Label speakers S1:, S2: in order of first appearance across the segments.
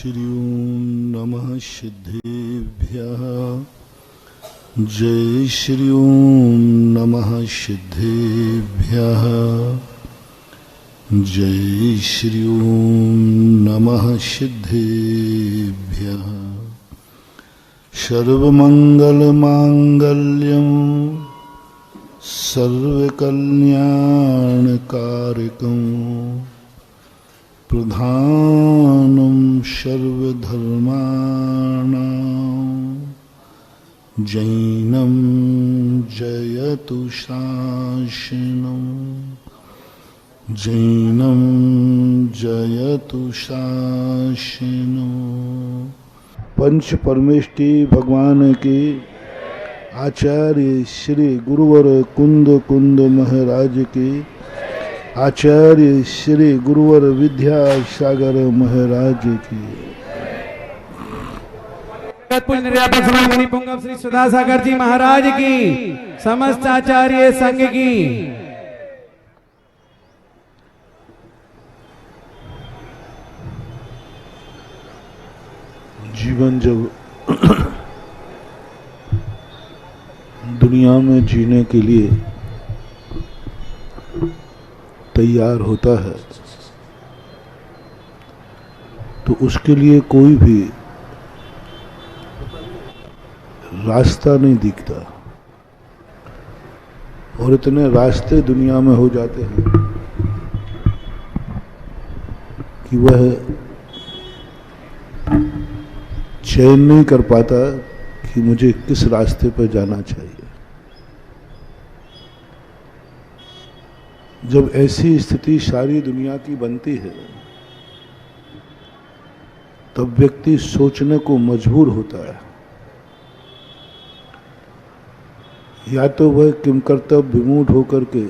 S1: श्री ओम नमः सिद्धेभ्यः। जय श्री ओम नमः सिद्धेभ्यः। जय श्री ओम नमः सिद्धेभ्यः। सर्वमंगलमांगल्यं सर्वकल्याणकारकं प्रधानं सर्वधर्माणां जैनं जयतु शासनं। जैनं जयतु शासनं। पंच परमेष्टि भगवान की आचार्य श्री गुरुवर कुंद कुंद महाराज की, आचार्य श्री गुरुवर विद्यासागर महाराज की,
S2: पुंगव श्री सुधासागर जी महाराज की, समस्त आचार्य संघ की।
S1: जीवन जब दुनिया में जीने के लिए तैयार होता है तो उसके लिए कोई भी रास्ता नहीं दिखता, और इतने रास्ते दुनिया में हो जाते हैं कि वह चयन नहीं कर पाता कि मुझे किस रास्ते पर जाना चाहिए। जब ऐसी स्थिति सारी दुनिया की बनती है तब व्यक्ति सोचने को मजबूर होता है, या तो वह किंकर्तव्य विमूढ़ होकर के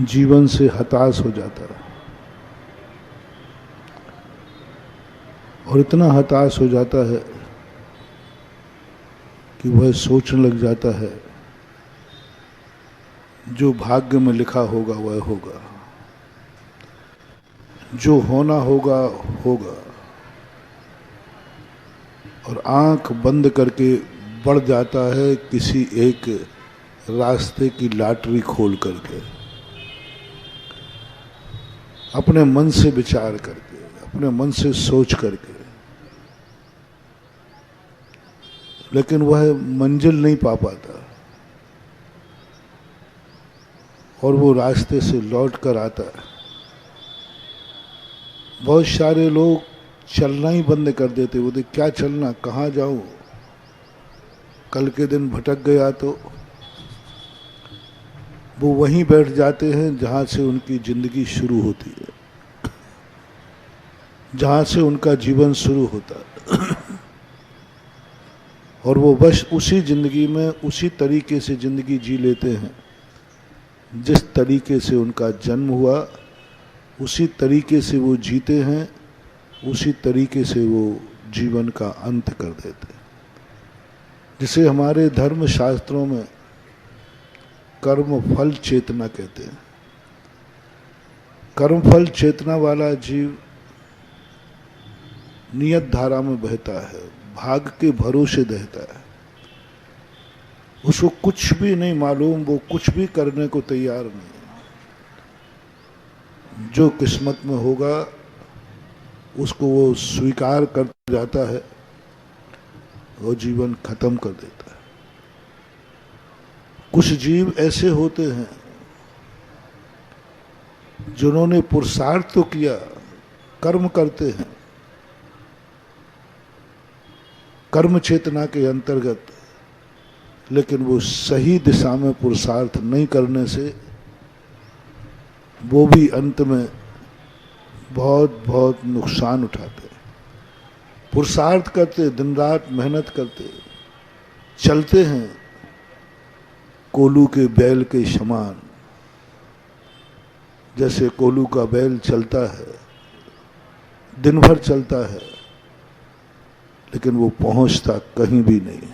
S1: जीवन से हताश हो जाता है, और इतना हताश हो जाता है कि वह सोचने लग जाता है जो भाग्य में लिखा होगा वह होगा, जो होना होगा होगा, और आंख बंद करके बढ़ जाता है किसी एक रास्ते की लॉटरी खोल करके, अपने मन से विचार करके, अपने मन से सोच करके, लेकिन वह मंजिल नहीं पा पाता और वो रास्ते से लौट कर आता है। बहुत सारे लोग चलना ही बंद कर देते, बोलते क्या चलना, कहाँ जाऊं, कल के दिन भटक गया तो वो वहीं बैठ जाते हैं जहां से उनकी जिंदगी शुरू होती है, जहां से उनका जीवन शुरू होता है, और वो बस उसी जिंदगी में उसी तरीके से जिंदगी जी लेते हैं जिस तरीके से उनका जन्म हुआ, उसी तरीके से वो जीते हैं, उसी तरीके से वो जीवन का अंत कर देते हैं, जिसे हमारे धर्म शास्त्रों में कर्म फल चेतना कहते हैं। कर्म फल चेतना वाला जीव नियत धारा में बहता है, भाग के भरोसे रहता है, उसको कुछ भी नहीं मालूम, वो कुछ भी करने को तैयार नहीं। जो किस्मत में होगा उसको वो स्वीकार कर जाता है और जीवन खत्म कर देता है। कुछ जीव ऐसे होते हैं जिन्होंने पुरुषार्थ तो किया, कर्म करते हैं, कर्म चेतना के अंतर्गत, लेकिन वो सही दिशा में पुरुषार्थ नहीं करने से वो भी अंत में बहुत बहुत नुकसान उठाते हैं। पुरुषार्थ करते, दिन रात मेहनत करते, चलते हैं कोलू के बैल के समान, जैसे कोलू का बैल चलता है, दिन भर चलता है, लेकिन वो पहुंचता कहीं भी नहीं।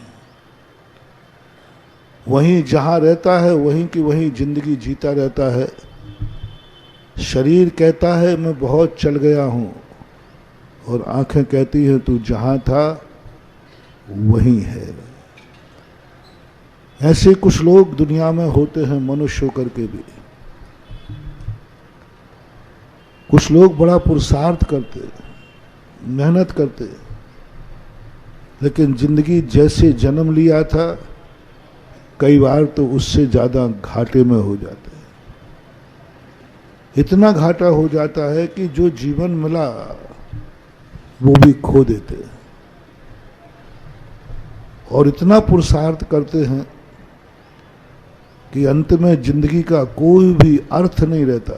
S1: वहीं जहां रहता है वहीं की वहीं जिंदगी जीता रहता है। शरीर कहता है मैं बहुत चल गया हूं, और आंखें कहती हैं तू जहां था वहीं है। ऐसे कुछ लोग दुनिया में होते हैं, मनुष्य होकर के भी। कुछ लोग बड़ा पुरुषार्थ करते, मेहनत करते, लेकिन जिंदगी जैसे जन्म लिया था कई बार तो उससे ज्यादा घाटे में हो जाते हैं। इतना घाटा हो जाता है कि जो जीवन मिला वो भी खो देते हैं, और इतना पुरुषार्थ करते हैं कि अंत में जिंदगी का कोई भी अर्थ नहीं रहता।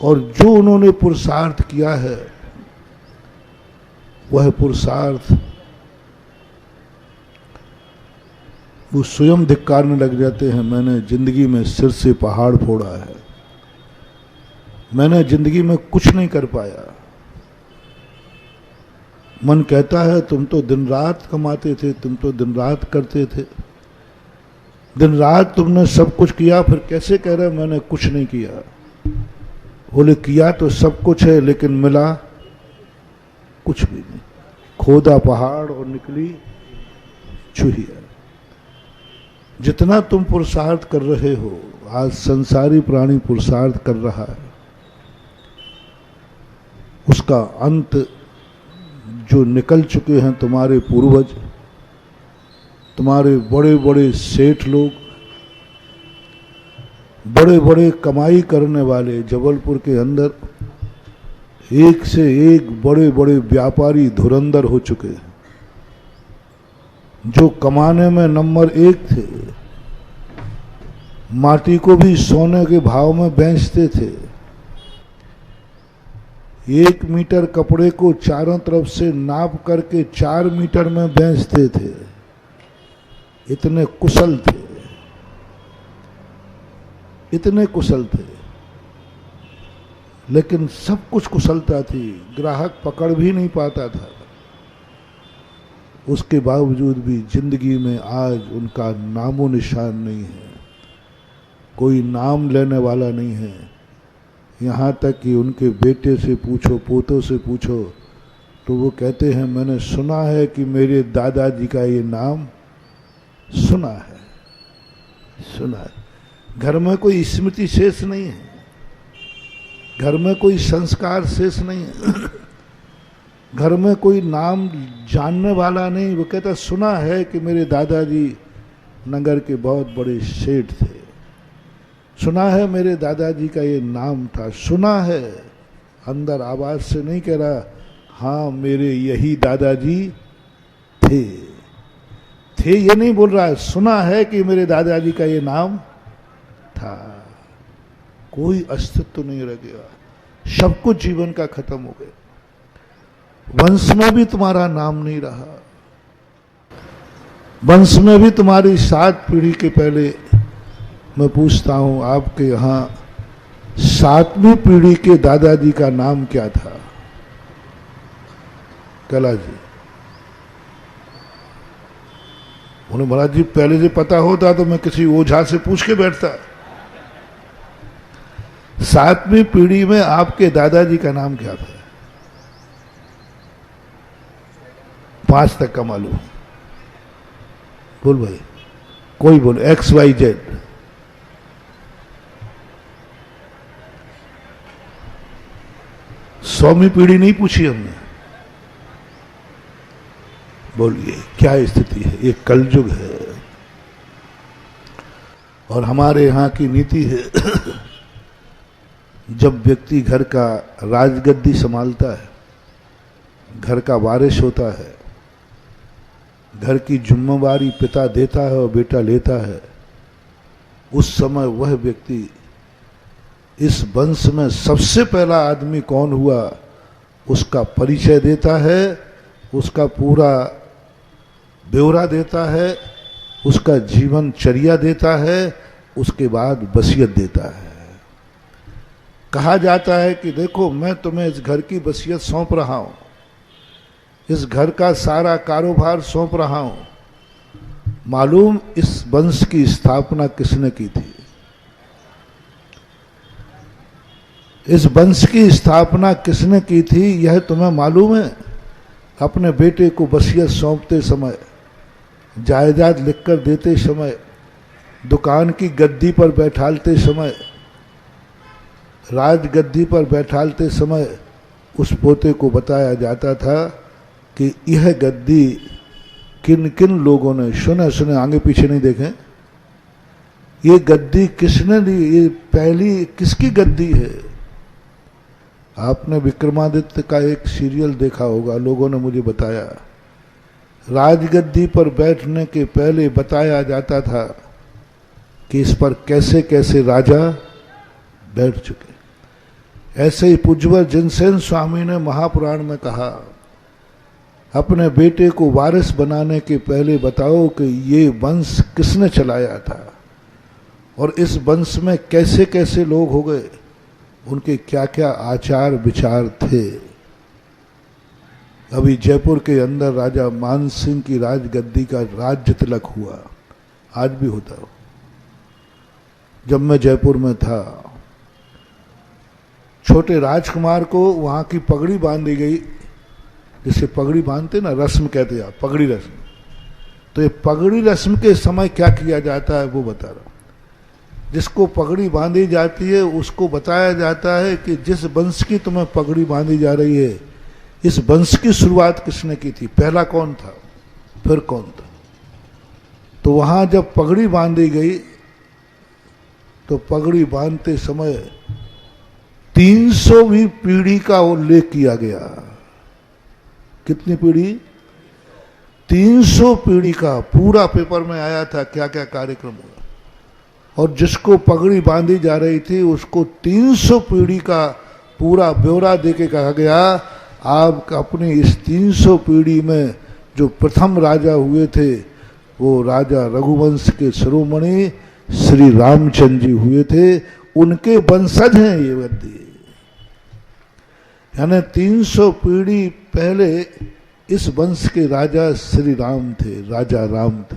S1: और जो उन्होंने पुरुषार्थ किया है वह पुरुषार्थ वो स्वयं धिक्कारने लग जाते हैं। मैंने जिंदगी में सिर से पहाड़ फोड़ा है, मैंने जिंदगी में कुछ नहीं कर पाया। मन कहता है तुम तो दिन रात कमाते थे, तुम तो दिन रात करते थे, दिन रात तुमने सब कुछ किया, फिर कैसे कह रहे मैंने कुछ नहीं किया? बोले किया तो सब कुछ है लेकिन मिला कुछ भी नहीं। खोदा पहाड़ और निकली चूहिया। जितना तुम पुरुषार्थ कर रहे हो, आज संसारी प्राणी पुरुषार्थ कर रहा है, उसका अंत जो निकल चुके हैं तुम्हारे पूर्वज, तुम्हारे बड़े बड़े सेठ लोग, बड़े बड़े कमाई करने वाले, जबलपुर के अंदर एक से एक बड़े बड़े व्यापारी धुरंधर हो चुके हैं। जो कमाने में नंबर 1 थे, माटी को भी सोने के भाव में बेचते थे, 1 मीटर कपड़े को चारों तरफ से नाप करके 4 मीटर में बेचते थे। इतने कुशल थे, इतने कुशल थे, लेकिन सब कुछ कुशलता थी, ग्राहक पकड़ भी नहीं पाता था। उसके बावजूद भी जिंदगी में आज उनका नामो निशान नहीं है, कोई नाम लेने वाला नहीं है। यहाँ तक कि उनके बेटे से पूछो, पोतों से पूछो, तो वो कहते हैं मैंने सुना है कि मेरे दादाजी का ये नाम सुना है, सुना है। घर में कोई स्मृति शेष नहीं है, घर में कोई संस्कार शेष नहीं है, घर में कोई नाम जानने वाला नहीं। वो कहता सुना है कि मेरे दादाजी नगर के बहुत बड़े सेठ थे, सुना है मेरे दादाजी का ये नाम था, सुना है। अंदर आवाज से नहीं कह रहा हाँ मेरे यही दादाजी थे, ये नहीं बोल रहा है, सुना है कि मेरे दादाजी का ये नाम था। कोई अस्तित्व नहीं रह गया, सब कुछ जीवन का खत्म हो गया। वंश में भी तुम्हारा नाम नहीं रहा, वंश में भी तुम्हारी 7 पीढ़ी के पहले, मैं पूछता हूं आपके यहां 7वीं पीढ़ी के दादाजी का नाम क्या था? कला जी। उन्हें महाराज जी पहले से पता होता तो मैं किसी ओझा से पूछ के बैठता। 7वीं पीढ़ी में आपके दादाजी का नाम क्या था? 5 तक का मालूम? बोल भाई, कोई बोल। XYZ। सौवीं पीढ़ी नहीं पूछी हमने। बोलिए क्या स्थिति है? ये कलयुग है। और हमारे यहाँ की नीति है जब व्यक्ति घर का राजगद्दी संभालता है, घर का वारिस होता है, घर की जिम्मेवारी पिता देता है और बेटा लेता है, उस समय वह व्यक्ति इस वंश में सबसे पहला आदमी कौन हुआ उसका परिचय देता है, उसका पूरा ब्यौरा देता है, उसका जीवनचर्या देता है, उसके बाद वसीयत देता है। कहा जाता है कि देखो मैं तुम्हें इस घर की वसीयत सौंप रहा हूं, इस घर का सारा कारोबार सौंप रहा हूं। मालूम इस वंश की स्थापना किसने की थी? इस वंश की स्थापना किसने की थी यह तुम्हें मालूम है? अपने बेटे को वसीयत सौंपते समय, जायदाद लिखकर देते समय, दुकान की गद्दी पर बैठालते समय, राजगद्दी पर बैठालते समय उस पोते को बताया जाता था कि यह गद्दी किन किन लोगों ने, सुने सुने आगे पीछे नहीं देखें, ये गद्दी किसने ली, ये पहली किसकी गद्दी है? आपने विक्रमादित्य का एक सीरियल देखा होगा, लोगों ने मुझे बताया, राजगद्दी पर बैठने के पहले बताया जाता था कि इस पर कैसे कैसे राजा बैठ चुके। ऐसे ही पूज्यवर जिनसेन स्वामी ने महापुराण में कहा, अपने बेटे को वारिस बनाने के पहले बताओ कि ये वंश किसने चलाया था और इस वंश में कैसे कैसे लोग हो गए, उनके क्या क्या आचार विचार थे। अभी जयपुर के अंदर राजा मान सिंह की राजगद्दी का राज्य तिलक हुआ, आज भी होता हो। जब मैं जयपुर में था, छोटे राजकुमार को वहां की पगड़ी बांधी गई, जिसे पगड़ी बांधते ना, रस्म कहते हैं, पगड़ी रस्म। तो ये पगड़ी रस्म के समय क्या किया जाता है वो बता रहा हूं। जिसको पगड़ी बांधी जाती है उसको बताया जाता है कि जिस वंश की तुम्हें पगड़ी बांधी जा रही है, इस वंश की शुरुआत किसने की थी, पहला कौन था, फिर कौन था। तो वहां जब पगड़ी बांधी गई तो पगड़ी बांधते समय 300वीं पीढ़ी का उल्लेख किया गया। कितनी पीढ़ी? 300 पीढ़ी का पूरा पेपर में आया था क्या क्या कार्यक्रम हुआ। और जिसको पगड़ी बांधी जा रही थी उसको 300 पीढ़ी का पूरा ब्यौरा देके कहा गया, आप अपनी इस 300 पीढ़ी में जो प्रथम राजा हुए थे वो राजा रघुवंश के शिरोमणि श्री रामचंद्र जी हुए थे, उनके वंशज हैं ये गद्दी। यानी 300 पीढ़ी पहले इस वंश के राजा श्री राम थे, राजा राम थे।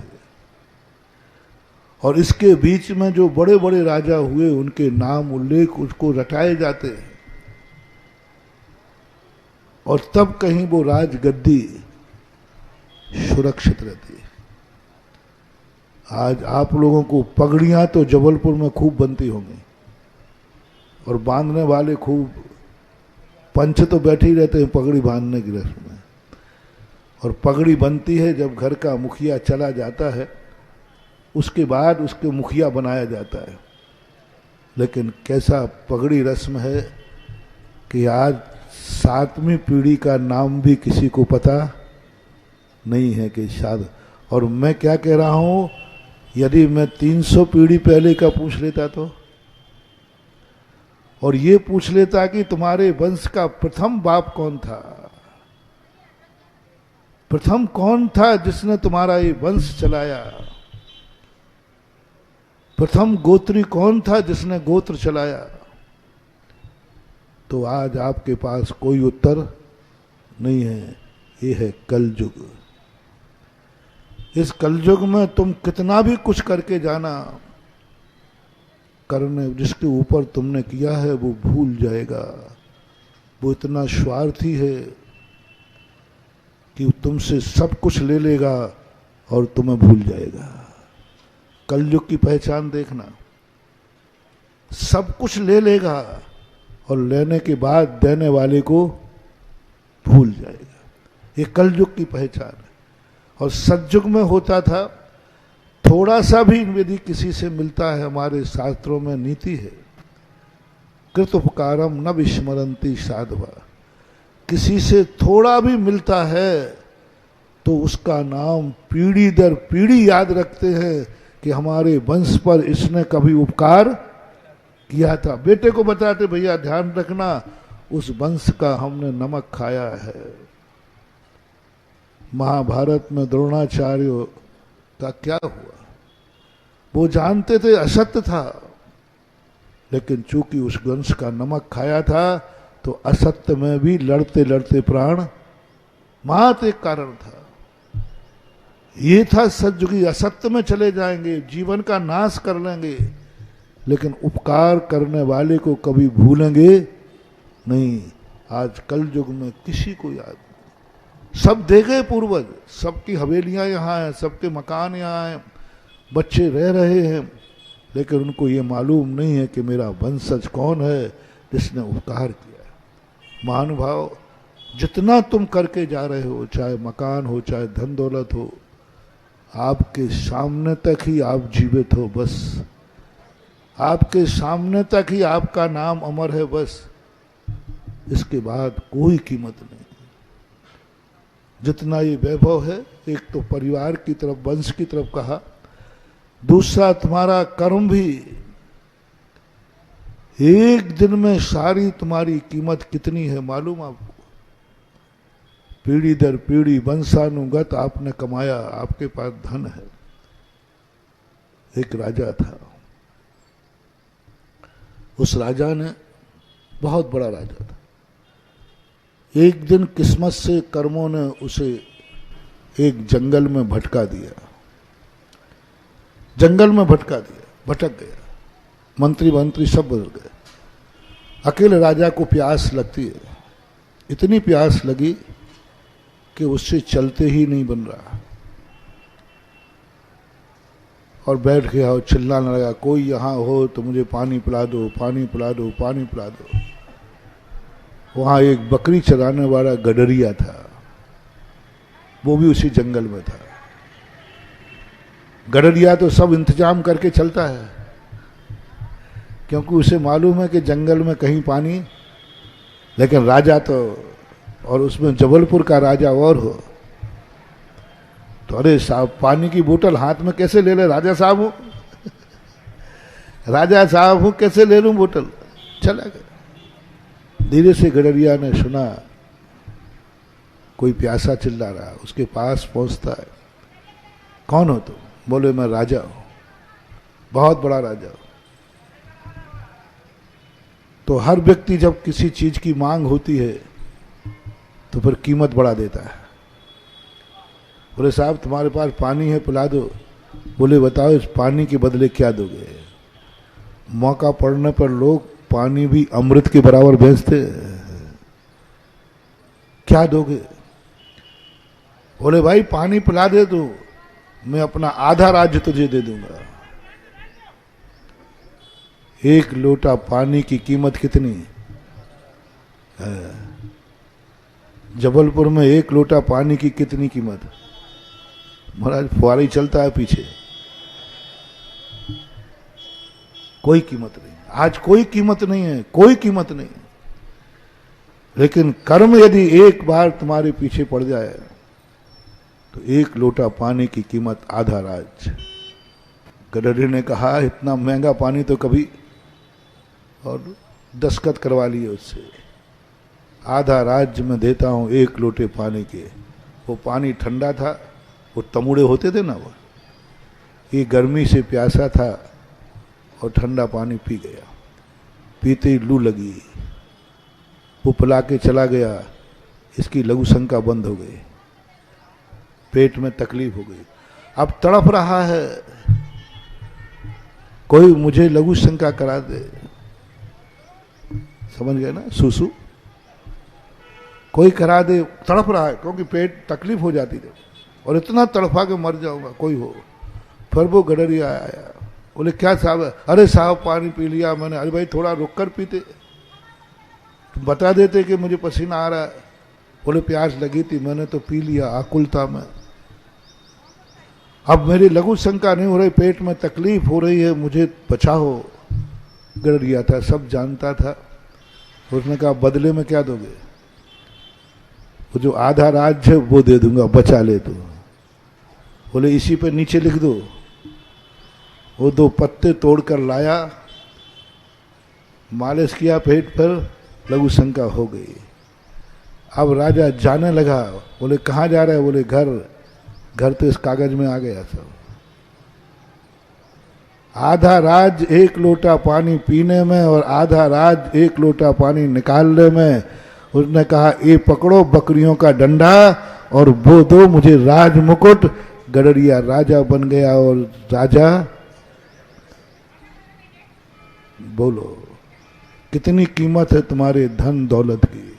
S1: और इसके बीच में जो बड़े बड़े राजा हुए उनके नाम उल्लेख उसको रटाए जाते हैं, और तब कहीं वो राजगद्दी सुरक्षित रहती है। आज आप लोगों को पगड़ियां तो जबलपुर में खूब बनती होंगी, और बांधने वाले खूब, पंच तो बैठे ही रहते हैं पगड़ी बांधने की रस्म में। और पगड़ी बनती है जब घर का मुखिया चला जाता है, उसके बाद उसके मुखिया बनाया जाता है। लेकिन कैसा पगड़ी रस्म है कि आज 7वीं पीढ़ी का नाम भी किसी को पता नहीं है कि शायद। और मैं क्या कह रहा हूं, यदि मैं 300 पीढ़ी पहले का पूछ लेता तो, और ये पूछ लेता कि तुम्हारे वंश का प्रथम बाप कौन था, प्रथम कौन था जिसने तुम्हारा ये वंश चलाया, प्रथम गोत्री कौन था जिसने गोत्र चलाया, तो आज आपके पास कोई उत्तर नहीं है। ये है कलयुग। इस कलयुग में तुम कितना भी कुछ करके जाना, करने जिसके ऊपर तुमने किया है वो भूल जाएगा। वो इतना स्वार्थी है कि तुमसे सब कुछ ले लेगा और तुम्हें भूल जाएगा। कलयुग की पहचान देखना, सब कुछ ले लेगा और लेने के बाद देने वाले को भूल जाएगा। ये कलयुग की पहचान है। और सतयुग में होता था, थोड़ा सा भी यदि किसी से मिलता है, हमारे शास्त्रों में नीति है, कृतोपकारम न विस्मरंती साधवा, किसी से थोड़ा भी मिलता है तो उसका नाम पीढ़ी दर पीढ़ी याद रखते हैं कि हमारे वंश पर इसने कभी उपकार किया था। बेटे को बताते, भैया ध्यान रखना उस वंश का हमने नमक खाया है। महाभारत में द्रोणाचार्य का क्या हुआ, वो जानते थे असत्य था, लेकिन चूंकि उस वंश का नमक खाया था तो असत्य में भी लड़ते लड़ते प्राण मात एक कारण था। ये था सतयुगी, असत्य में चले जाएंगे, जीवन का नाश कर लेंगे, लेकिन उपकार करने वाले को कभी भूलेंगे नहीं, आज कल युग में किसी को याद नहीं। सब दे गए पूर्वज, सबकी हवेलियां यहाँ हैं, सबके मकान यहाँ हैं, बच्चे रह रहे हैं, लेकिन उनको ये मालूम नहीं है कि मेरा वंशज कौन है जिसने उपकार किया है। महानुभाव, जितना तुम करके जा रहे हो, चाहे मकान हो, चाहे धन दौलत हो, आपके सामने तक ही आप जीवित हो, बस आपके सामने तक ही आपका नाम अमर है, बस इसके बाद कोई कीमत नहीं। जितना ये वैभव है, एक तो परिवार की तरफ, वंश की तरफ कहा, दूसरा तुम्हारा कर्म भी, एक दिन में सारी तुम्हारी कीमत कितनी है मालूम आपको? पीढ़ी दर पीढ़ी वंशानुगत आपने कमाया, आपके पास धन है। एक राजा था, उस राजा ने, बहुत बड़ा राजा था, एक दिन किस्मत से कर्मों ने उसे एक जंगल में भटका दिया, जंगल में भटका दिया, भटक गया। मंत्री सब बदल गए। अकेले राजा को प्यास लगती है, इतनी प्यास लगी कि उससे चलते ही नहीं बन रहा, और बैठ गया और चिल्लाने लगा, कोई यहाँ हो तो मुझे पानी पिला दो, पानी पिला दो, पानी पिला दो। वहाँ एक बकरी चराने वाला गडरिया था, वो भी उसी जंगल में था। गडरिया तो सब इंतजाम करके चलता है, क्योंकि उसे मालूम है कि जंगल में कहीं पानी, लेकिन राजा तो, और उसमें जबलपुर का राजा और हो, तो अरे साहब पानी की बोतल हाथ में कैसे ले ले, राजा साहब हूं राजा साहब हूं, कैसे ले लूं बोतल, चला गया। धीरे से गडरिया ने सुना कोई प्यासा चिल्ला रहा, उसके पास पहुंचता है, कौन हो तुम? बोले मैं राजा हूं, बहुत बड़ा राजा हूं। तो हर व्यक्ति जब किसी चीज की मांग होती है तो फिर कीमत बढ़ा देता है। बोले साहब तुम्हारे पास पानी है, पिला दो। बोले बताओ इस पानी के बदले क्या दोगे? मौका पड़ने पर लोग पानी भी अमृत के बराबर बेचते, क्या दोगे? बोले भाई पानी पिला दे तो मैं अपना आधा राज्य तुझे दे दूंगा। एक लोटा पानी की कीमत कितनी है? जबलपुर में एक लोटा पानी की कितनी कीमत? महाराज फुहारा ही चलता है पीछे, कोई कीमत नहीं। आज कोई कीमत नहीं है, कोई कीमत नहीं। लेकिन कर्म यदि एक बार तुम्हारे पीछे पड़ जाए तो एक लोटा पानी की कीमत आधा राज्य। गडरी ने कहा इतना महंगा पानी तो कभी, और दस्तखत करवा लिए उससे, आधा राज्य में देता हूं एक लोटे पानी के। वो पानी ठंडा था, वो तमुड़े होते थे ना, वो ये गर्मी से प्यासा था और ठंडा पानी पी गया। पीते ही लू लगी, वो पिला के चला गया, इसकी लघु शंका बंद हो गई, पेट में तकलीफ हो गई। अब तड़प रहा है, कोई मुझे लघु शंका करा दे। समझ गए ना, सुसु कोई करा दे, तड़प रहा है क्योंकि पेट तकलीफ हो जाती थी, और इतना तड़फा के मर जाऊंगा, कोई हो। फिर वो गडरिया आया, बोले क्या साहब? अरे साहब पानी पी लिया मैंने। अरे भाई थोड़ा रुक कर पीते, तुम बता देते कि मुझे पसीना आ रहा है। बोले प्यास लगी थी, मैंने तो पी लिया आकुलता में। अब मेरी लघु शंका नहीं हो रही, पेट में तकलीफ हो रही है, मुझे बचाओ। गडरिया था, सब जानता था। उसने कहा बदले में क्या दोगे? वो जो आधा राज्य है वो दे दूंगा, बचा ले तो। बोले इसी पे नीचे लिख दो। वो 2 पत्ते तोड़कर लाया, मालिश किया पेट पर, लघु शंका हो गई। अब राजा जाने लगा। बोले कहाँ जा रहा है? बोले घर। घर तो इस कागज में आ गया सब। आधा राज एक लोटा पानी पीने में और आधा राज एक लोटा पानी निकालने में। उसने कहा ये पकड़ो बकरियों का डंडा और वो दो मुझे राज मुकुट। गडरिया राजा बन गया। और राजा बोलो कितनी कीमत है तुम्हारे धन दौलत की।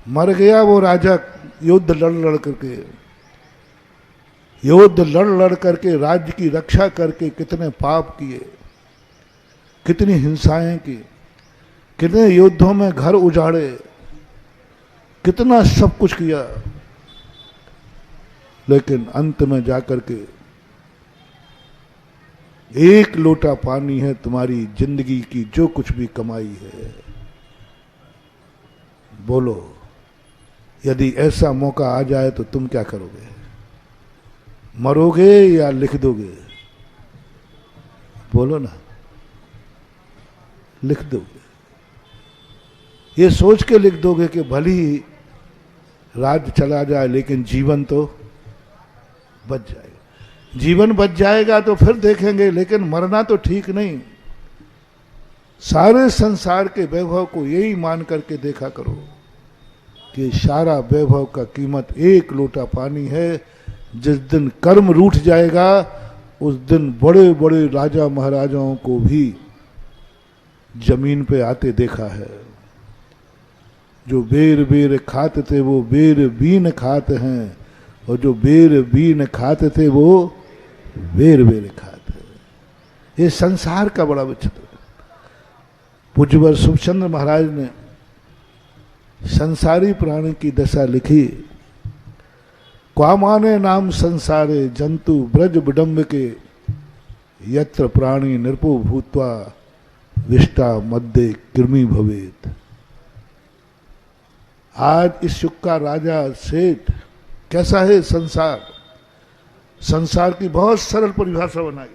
S1: मर गया वो राजा युद्ध लड़ लड़ करके, युद्ध लड़ लड़ करके राज्य की रक्षा करके कितने पाप किए, कितनी हिंसाएं की, कितने युद्धों में घर उजाड़े, कितना सब कुछ किया, लेकिन अंत में जाकर के एक लोटा पानी है तुम्हारी जिंदगी की जो कुछ भी कमाई है। बोलो, यदि ऐसा मौका आ जाए तो तुम क्या करोगे? मरोगे या लिख दोगे? बोलो ना, लिख दोगे। ये सोच के लिख दोगे कि भली ही राज्य चला जाए लेकिन जीवन तो बच जाएगा। जीवन बच जाएगा तो फिर देखेंगे, लेकिन मरना तो ठीक नहीं। सारे संसार के वैभव को यही मान करके देखा करो कि सारा वैभव का कीमत एक लोटा पानी है। जिस दिन कर्म रूठ जाएगा उस दिन बड़े बड़े राजा महाराजाओं को भी जमीन पे आते देखा है। जो बेर बेर खाते थे वो बेर बीन खाते हैं, और जो बेर बीन खाते थे वो बेर बेर खाते हैं। ये संसार का बड़ा विचित्र है। पूज्यवर सुखचंद्र महाराज ने संसारी प्राणी की दशा लिखी। क्वामाने नाम संसारे जंतु ब्रज विडम्ब के, यत्र प्राणी नृपो भूत्वा विष्टा मध्य कृमि भवेत। आज इस युग का राजा सेठ कैसा है? संसार, संसार की बहुत सरल परिभाषा बनाई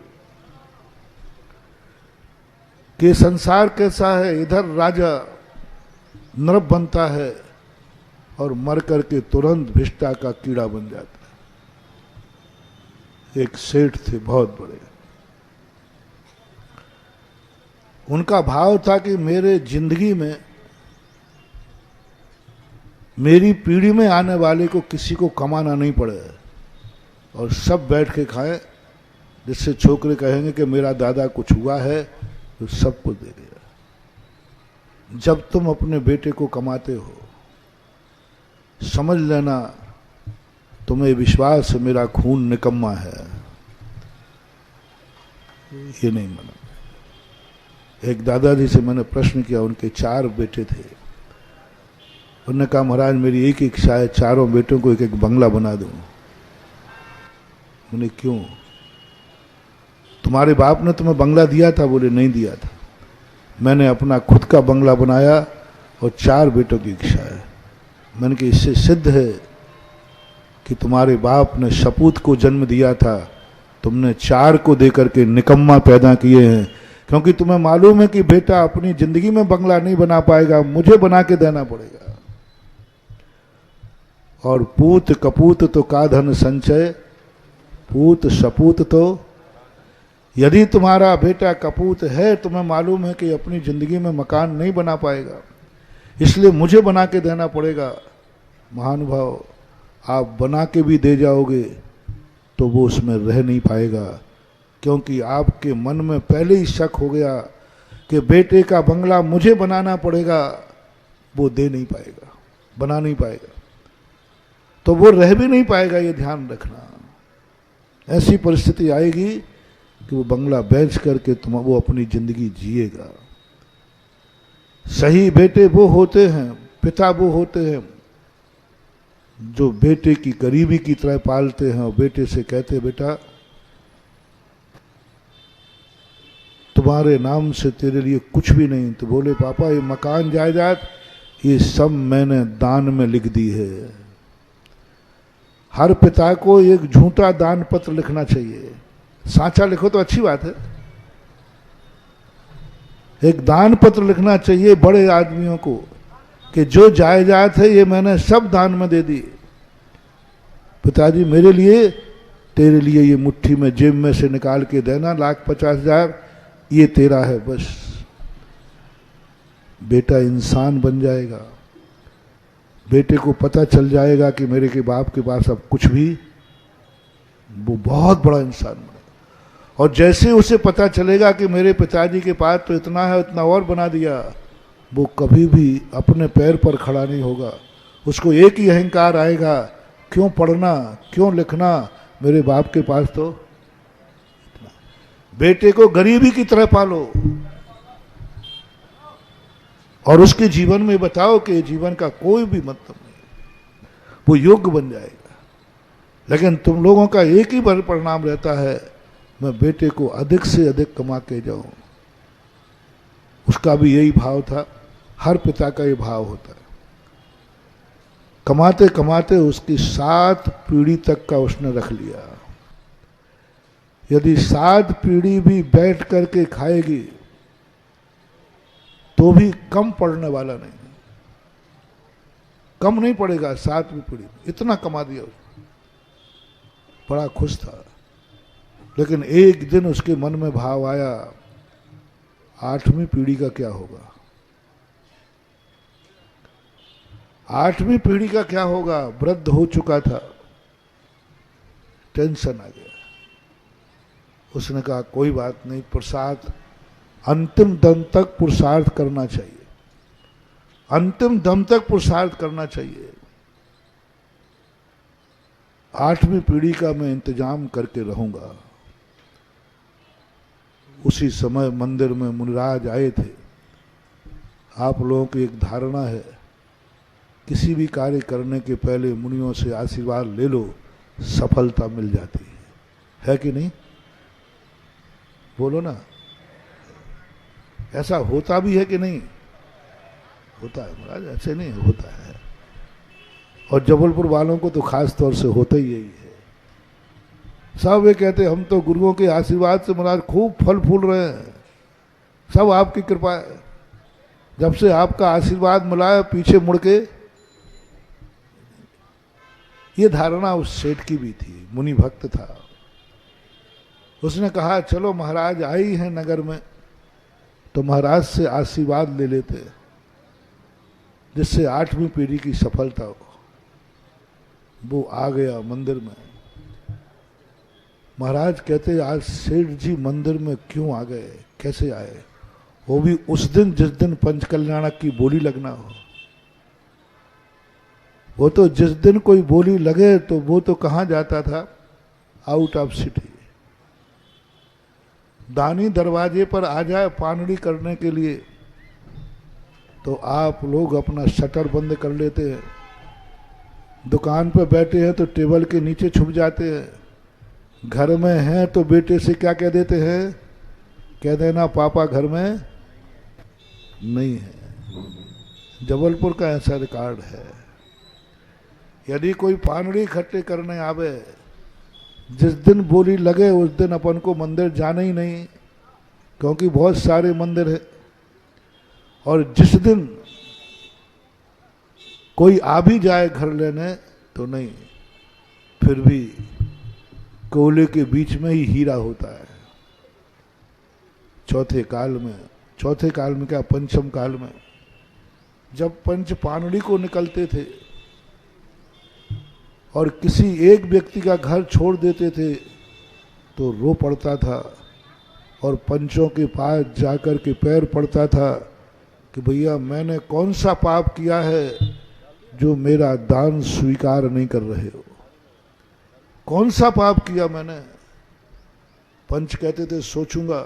S1: कि संसार कैसा है। इधर राजा नृप बनता है और मर करके तुरंत भिष्टा का कीड़ा बन जाता है। एक सेठ थे बहुत बड़े, उनका भाव था कि मेरे जिंदगी में, मेरी पीढ़ी में आने वाले को किसी को कमाना नहीं पड़े और सब बैठ के खाएं, जिससे छोकरे कहेंगे कि मेरा दादा कुछ हुआ है तो सबको दे दिया। जब तुम अपने बेटे को कमाते हो, समझ लेना तुम्हें विश्वास है मेरा खून निकम्मा है, ये नहीं माना। एक दादाजी से मैंने प्रश्न किया, उनके 4 बेटे थे। उन्होंने कहा महाराज मेरी एक इच्छा है, चारों बेटों को एक एक बंगला बना दूं। मैंने क्यों? तुम्हारे बाप ने तुम्हें बंगला दिया था? बोले नहीं दिया था। मैंने अपना खुद का बंगला बनाया और 4 बेटों की इच्छा है। मैंने कहा इससे सिद्ध है कि तुम्हारे बाप ने सपूत को जन्म दिया था, तुमने 4 को देकर के निकम्मा पैदा किए हैं। क्योंकि तुम्हें मालूम है कि बेटा अपनी जिंदगी में बंगला नहीं बना पाएगा, मुझे बना के देना पड़ेगा। और पूत कपूत तो का धन संचय, पूत सपूत तो, यदि तुम्हारा बेटा कपूत है, तुम्हें मालूम है कि अपनी जिंदगी में मकान नहीं बना पाएगा, इसलिए मुझे बना के देना पड़ेगा। महानुभाव, आप बना के भी दे जाओगे तो वो उसमें रह नहीं पाएगा, क्योंकि आपके मन में पहले ही शक हो गया कि बेटे का बंगला मुझे बनाना पड़ेगा, वो दे नहीं पाएगा, बना नहीं पाएगा, तो वो रह भी नहीं पाएगा। ये ध्यान रखना। ऐसी परिस्थिति आएगी कि वो बंगला बेच करके वो अपनी जिंदगी जिएगा। सही बेटे वो होते हैं, पिता वो होते हैं जो बेटे की करीबी की तरह पालते हैं और बेटे से कहते बेटा तुम्हारे नाम से तेरे लिए कुछ भी नहीं। तो बोले पापा ये मकान जायदाद ये सब मैंने दान में लिख दी है। हर पिता को एक झूठा दान पत्र लिखना चाहिए। साचा लिखो तो अच्छी बात है, एक दान पत्र लिखना चाहिए बड़े आदमियों को कि जो जायदाद है ये मैंने सब दान में दे दी। पिताजी मेरे लिए, तेरे लिए ये मुट्ठी में जेब में से निकाल के देना 1,50,000 ये तेरा है बस। बेटा इंसान बन जाएगा, बेटे को पता चल जाएगा कि मेरे के बाप के पास अब कुछ भी, वो बहुत बड़ा इंसान बनेगा। और जैसे उसे पता चलेगा कि मेरे पिताजी के पास तो इतना है, इतना और बना दिया, वो कभी भी अपने पैर पर खड़ा नहीं होगा। उसको एक ही अहंकार आएगा, क्यों पढ़ना, क्यों लिखना, मेरे बाप के पास तो। बेटे को गरीबी की तरह पालो और उसके जीवन में बताओ कि जीवन का कोई भी मतलब नहीं, वो योग्य बन जाएगा। लेकिन तुम लोगों का एक ही परिणाम रहता है, मैं बेटे को अधिक से अधिक कमा के जाऊं। उसका भी यही भाव था, हर पिता का ये भाव होता है। कमाते कमाते उसकी 7 पीढ़ी तक का उसने रख लिया। यदि 7 पीढ़ी भी बैठ करके खाएगी तो भी कम पड़ने वाला नहीं, कम नहीं पड़ेगा। 7वीं पीढ़ी इतना कमा दिया उसने, बड़ा खुश था। लेकिन एक दिन उसके मन में भाव आया, 8वीं पीढ़ी का क्या होगा, 8वीं पीढ़ी का क्या होगा। वृद्ध हो चुका था, टेंशन आ गया। उसने कहा कोई बात नहीं, पुरुषार्थ अंतिम दम तक पुरुषार्थ करना चाहिए, अंतिम दम तक पुरुषार्थ करना चाहिए। 8वीं पीढ़ी का मैं इंतजाम करके रहूंगा। उसी समय मंदिर में मुनिराज आए थे। आप लोगों की एक धारणा है, किसी भी कार्य करने के पहले मुनियों से आशीर्वाद ले लो, सफलता मिल जाती है कि नहीं? बोलो ना, ऐसा होता भी है कि नहीं? होता है महाराज, ऐसे नहीं होता है। और जबलपुर वालों को तो खास तौर से होता ही यही है। सब वे कहते हम तो गुरुओं के आशीर्वाद से महाराज खूब फल फूल रहे हैं, सब आपकी कृपा है। जब से आपका आशीर्वाद मिला है, पीछे मुड़ के, ये धारणा उस सेठ की भी थी, मुनि भक्त था। उसने कहा चलो महाराज आई हैं नगर में, तो महाराज से आशीर्वाद ले लेते, जिससे 8वीं पीढ़ी की सफलता हो। वो आ गया मंदिर में। महाराज कहते आज सेठ जी मंदिर में क्यों आ गए, कैसे आए? वो भी उस दिन जिस दिन पंचकल्याणक की बोली लगना हो। वो तो जिस दिन कोई बोली लगे तो वो तो कहाँ जाता था, आउट ऑफ सिटी। दानी दरवाजे पर आ जाए पानड़ी करने के लिए तो आप लोग अपना शटर बंद कर लेते हैं। दुकान पर बैठे हैं तो टेबल के नीचे छुप जाते हैं। घर में हैं तो बेटे से क्या कह देते हैं, कह देना पापा घर में नहीं है। जबलपुर का ऐसा रिकॉर्ड है। यदि कोई पानड़ी इकट्ठे करने आवे, जिस दिन बोली लगे उस दिन अपन को मंदिर जाना ही नहीं, क्योंकि बहुत सारे मंदिर है। और जिस दिन कोई आ भी जाए घर लेने तो नहीं, फिर भी कोयले के बीच में ही हीरा होता है। चौथे काल में क्या, पंचम काल में जब पंच पानड़ी को निकलते थे और किसी एक व्यक्ति का घर छोड़ देते थे तो रो पड़ता था और पंचों के पास जाकर के पैर पड़ता था कि भैया मैंने कौन सा पाप किया है जो मेरा दान स्वीकार नहीं कर रहे हो, कौन सा पाप किया मैंने? पंच कहते थे सोचूंगा,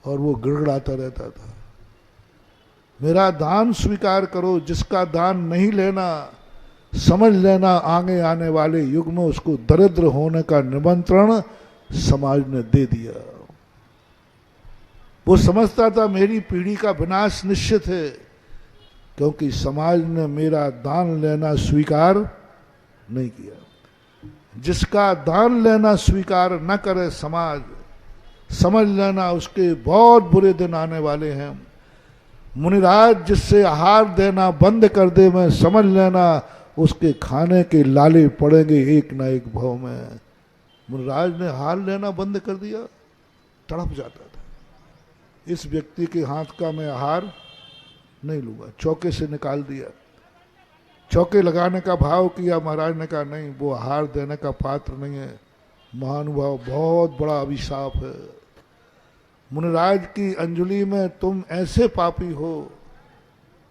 S1: और वो गिड़गिड़ाता रहता था, मेरा दान स्वीकार करो। जिसका दान नहीं लेना, समझ लेना आगे आने वाले युग में उसको दरिद्र होने का निमंत्रण समाज ने दे दिया। वो समझता था मेरी पीढ़ी का विनाश निश्चित है, क्योंकि समाज ने मेरा दान लेना स्वीकार नहीं किया। जिसका दान लेना स्वीकार न करे समाज, समझ लेना उसके बहुत बुरे दिन आने वाले हैं। मुनिराज जिससे आहार देना बंद कर दे, मैं समझ लेना उसके खाने के लाले पड़ेंगे एक ना एक भाव में। मुनिराज ने आहार लेना बंद कर दिया, तड़प जाता था, इस व्यक्ति के हाथ का मैं आहार नहीं लूंगा, चौके से निकाल दिया। चौके लगाने का भाव किया, महाराज ने कहा नहीं, वो आहार देने का पात्र नहीं है, महानुभाव, बहुत बड़ा अभिशाप है। मुनिराज की अंजलि में तुम ऐसे पापी हो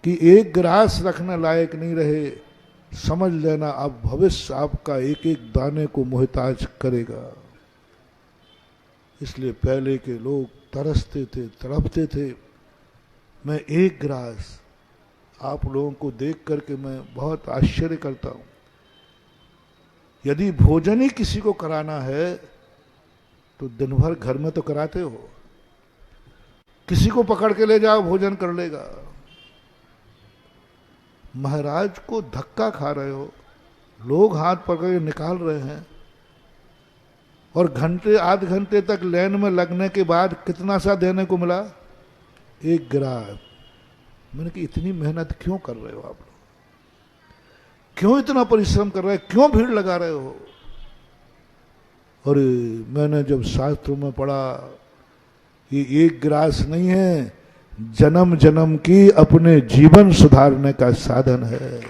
S1: कि एक ग्रास रखने लायक नहीं रहे, समझ लेना अब भविष्य आपका एक एक दाने को मोहताज करेगा। इसलिए पहले के लोग तरसते थे, तड़पते थे। मैं एक ग्रास, आप लोगों को देख करके मैं बहुत आश्चर्य करता हूं। यदि भोजन ही किसी को कराना है तो दिन भर घर में तो कराते हो, किसी को पकड़ के ले जाओ भोजन कर लेगा। महाराज को धक्का खा रहे हो, लोग हाथ पकड़ के निकाल रहे हैं, और घंटे आध घंटे तक लाइन में लगने के बाद कितना सा देने को मिला? एक ग्रास। मैंने कि इतनी मेहनत क्यों कर रहे हो आप लोग, क्यों इतना परिश्रम कर रहे हो, क्यों भीड़ लगा रहे हो? और मैंने जब शास्त्रों में पढ़ा, ये एक ग्रास नहीं है, जन्म जन्म की अपने जीवन सुधारने का साधन है।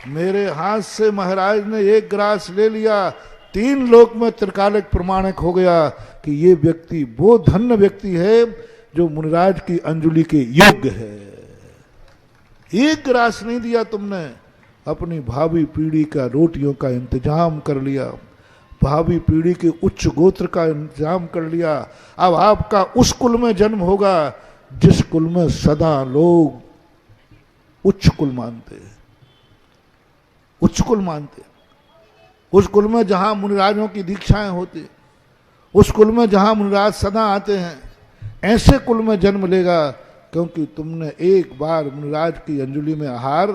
S1: मेरे हाथ से महाराज ने एक ग्रास ले लिया, 3 लोक में त्रिकालिक प्रमाणिक हो गया कि ये व्यक्ति वो धन्य व्यक्ति है जो मुनिराज की अंजलि के योग्य है। एक ग्रास नहीं दिया तुमने, अपनी भावी पीढ़ी का रोटियों का इंतजाम कर लिया, भावी पीढ़ी के उच्च गोत्र का इंतजाम कर लिया। अब आपका उस कुल में जन्म होगा जिस कुल में सदा लोग उच्च कुल मानते हैं, उच्च कुल मानते, उस कुल में जहां मुनिराजों की दीक्षाएं होती, उस कुल में जहां मुनिराज सदा आते हैं, ऐसे कुल में जन्म लेगा, क्योंकि तुमने एक बार मुनिराज की अंजलि में आहार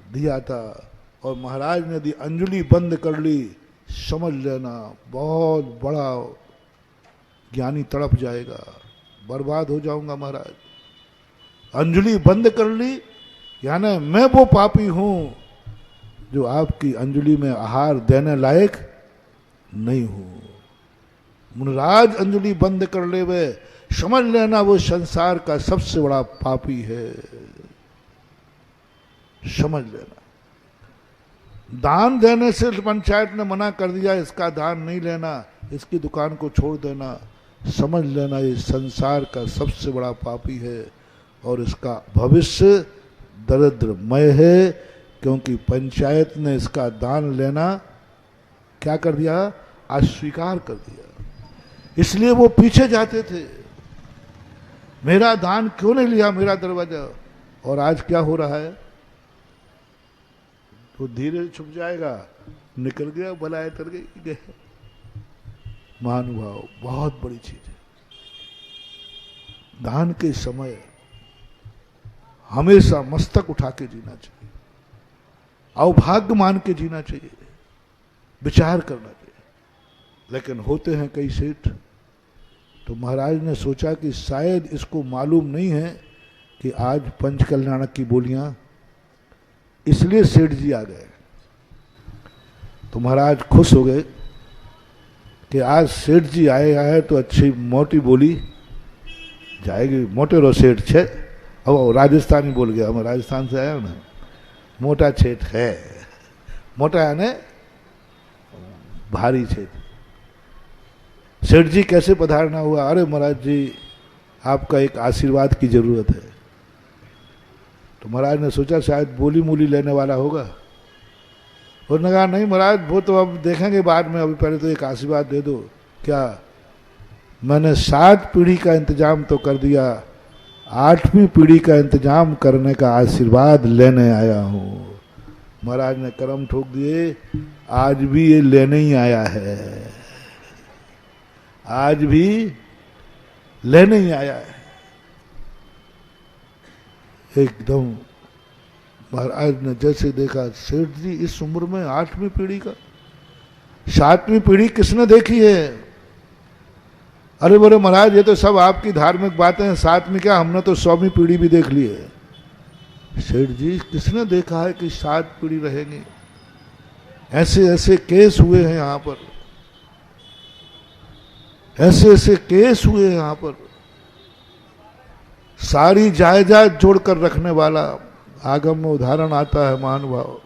S1: दिया था और महाराज ने यदि अंजलि बंद कर ली, समझ लेना बहुत बड़ा ज्ञानी तड़प जाएगा, बर्बाद हो जाऊंगा महाराज। अंजलि बंद कर ली यानी मैं वो पापी हूं जो आपकी अंजलि में आहार देने लायक नहीं हूं। मुनिराज अंजलि बंद कर ले वे, समझ लेना वो संसार का सबसे बड़ा पापी है, समझ लेना। दान देने से पंचायत ने मना कर दिया, इसका दान नहीं लेना, इसकी दुकान को छोड़ देना, समझ लेना ये संसार का सबसे बड़ा पापी है और इसका भविष्य दरिद्रमय है, क्योंकि पंचायत ने इसका दान लेना क्या कर दिया? अस्वीकार कर दिया। इसलिए वो पीछे जाते थे, मेरा दान क्यों नहीं लिया मेरा दरवाजा। और आज क्या हो रहा है? तो धीरे छुप जाएगा, निकल गया, बलाए तर गए। महानुभाव बहुत बड़ी चीज है। दान के समय हमेशा मस्तक उठा के जीना चाहिए, अवभाग्य मान के जीना चाहिए, विचार करना चाहिए। लेकिन होते हैं कई सेठ, तो महाराज ने सोचा कि शायद इसको मालूम नहीं है कि आज पंच कल्याणक की बोलियां, इसलिए सेठ जी आ गए। तो महाराज खुश हो गए कि आज सेठ जी आए तो अच्छी मोटी बोली जाएगी। मोटे रो सेठ छे, अब राजस्थानी बोल गया, मैं राजस्थान से आया हूं ना। मोटा सेठ है, मोटा यानी भारी सेठ। सेठ जी कैसे पधारना हुआ? अरे महाराज जी आपका एक आशीर्वाद की जरूरत है। तो महाराज ने सोचा शायद बोली मूली लेने वाला होगा। उसने कहा नहीं महाराज, वो तो अब देखेंगे बाद में, अभी पहले तो एक आशीर्वाद दे दो। क्या? मैंने 7 पीढ़ी का इंतजाम तो कर दिया, 8वीं पीढ़ी का इंतजाम करने का आशीर्वाद लेने आया हूं। महाराज ने कर्म ठोक दिए, आज भी ये लेने ही आया है, आज भी लेने ही आया है। एकदम महाराज ने जैसे देखा, सेठ जी इस उम्र में 8वीं पीढ़ी का, 7वीं पीढ़ी किसने देखी है? अरे बोले महाराज ये तो सब आपकी धार्मिक बातें हैं, 7वीं क्या, हमने तो 100वीं पीढ़ी भी देख ली है। सेठ जी किसने देखा है कि 7 पीढ़ी रहेंगी? ऐसे ऐसे केस हुए हैं यहां पर, ऐसे ऐसे केस हुए हैं यहां पर। सारी जायदाद जोड़कर रखने वाला, आगम में उदाहरण आता है महानुभाव,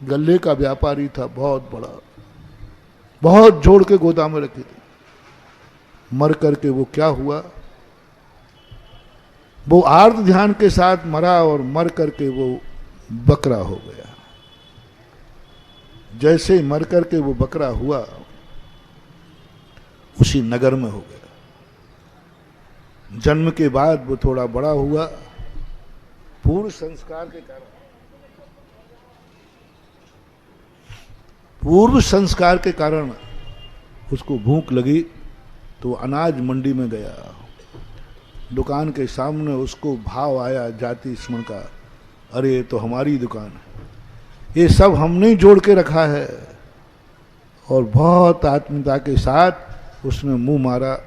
S1: गल्ले का व्यापारी था बहुत बड़ा, बहुत जोड़ के गोदाम में रखी थी। मर करके वो क्या हुआ, वो आर्त ध्यान के साथ मरा और मर करके वो बकरा हो गया। जैसे मर करके वो बकरा हुआ उसी नगर में हो गया। जन्म के बाद वो थोड़ा बड़ा हुआ, पूर्व संस्कार के कारण, पूर्व संस्कार के कारण उसको भूख लगी तो अनाज मंडी में गया। दुकान के सामने उसको भाव आया जाति स्मरण का, अरे ये तो हमारी दुकान है, ये सब हमने ही जोड़ के रखा है। और बहुत आत्मीयता के साथ उसने मुंह मारा।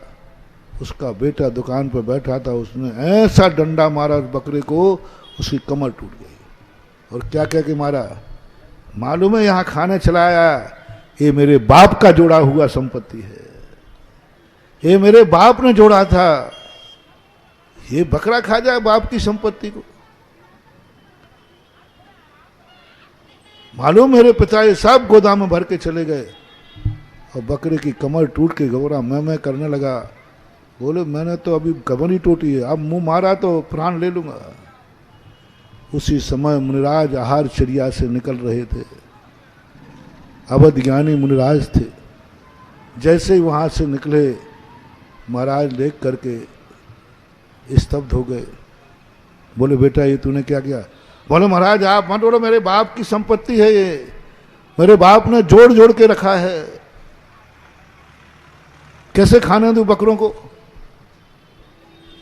S1: उसका बेटा दुकान पर बैठा था, उसने ऐसा डंडा मारा उस बकरे को, उसकी कमर टूट गई। और क्या कह के मारा मालूम है, यहां खाने चलाया, ये मेरे बाप का जोड़ा हुआ संपत्ति है, ये मेरे बाप ने जोड़ा था, ये बकरा खा जाए बाप की संपत्ति को। मालूम मेरे पिता ये सब गोदाम में भर के चले गए। और बकरे की कमर टूट के घबरा मैं करने लगा। बोले मैंने तो अभी कमर ही टूटी है, अब मुंह मारा तो प्राण ले लूंगा। उसी समय मुनिराज आहार चर्या से निकल रहे थे। अवध ज्ञानी मुनिराज थे। जैसे ही वहां से निकले महाराज देख करके स्तब्ध हो गए। बोले बेटा ये तूने क्या किया? बोले महाराज आप मत बोलो, मेरे बाप की संपत्ति है, ये मेरे बाप ने जोड़ जोड़ के रखा है, कैसे खाने दूं बकरों को?